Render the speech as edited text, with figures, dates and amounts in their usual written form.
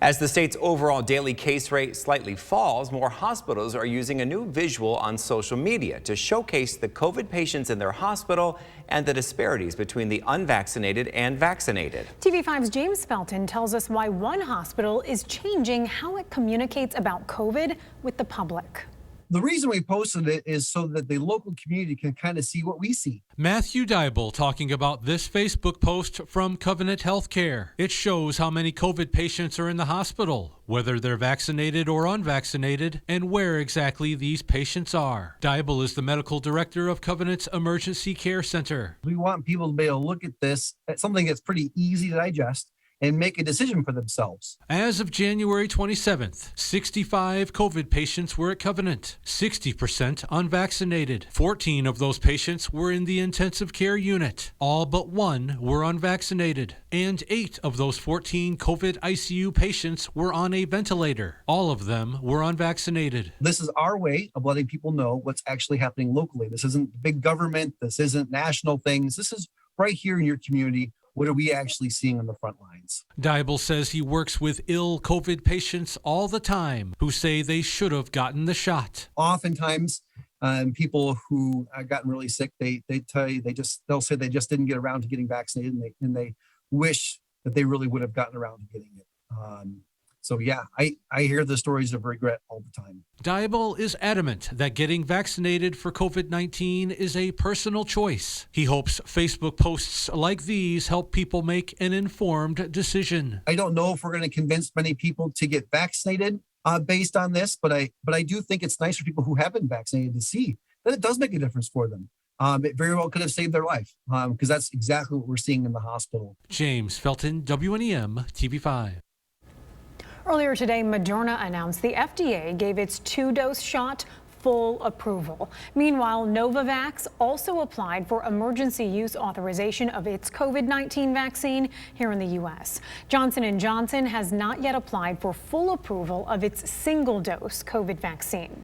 As the state's overall daily case rate slightly falls, more hospitals are using a new visual on social media to showcase the COVID patients in their hospital and the disparities between the unvaccinated and vaccinated. TV5's James Felton tells us why one hospital is changing how it communicates about COVID with the public. The reason we posted it is so that the local community can kind of see what we see. Matthew Dybel talking about this Facebook post from Covenant Healthcare. It shows how many COVID patients are in the hospital, whether they're vaccinated or unvaccinated, and where exactly these patients are. Dybel is the medical director of Covenant's Emergency Care Center. We want people to be able to look at this, at something that's pretty easy to digest, and make a decision for themselves. As of January 27th, 65 COVID patients were at Covenant, 60% unvaccinated. 14 of those patients were in the intensive care unit. All but one were unvaccinated. And 8 of those 14 COVID ICU patients were on a ventilator. All of them were unvaccinated. This is our way of letting people know what's actually happening locally. This isn't big government. This isn't national things. This is right here in your community. What are we actually seeing on the front lines? Dybel says he works with ill COVID patients all the time who say they should have gotten the shot. Oftentimes, people who have gotten really sick, they tell you they'll say they just didn't get around to getting vaccinated, and they wish that they really would have gotten around to getting it. So yeah, I hear the stories of regret all the time. Dybel is adamant that getting vaccinated for COVID-19 is a personal choice. He hopes Facebook posts like these help people make an informed decision. I don't know if we're going to convince many people to get vaccinated based on this, but I do think it's nice for people who have been vaccinated to see that it does make a difference for them. It very well could have saved their life because that's exactly what we're seeing in the hospital. James Felton, WNEM, TV5. Earlier today, Moderna announced the FDA gave its 2-dose shot full approval. Meanwhile, Novavax also applied for emergency use authorization of its COVID-19 vaccine here in the U.S. Johnson & Johnson has not yet applied for full approval of its single-dose COVID vaccine.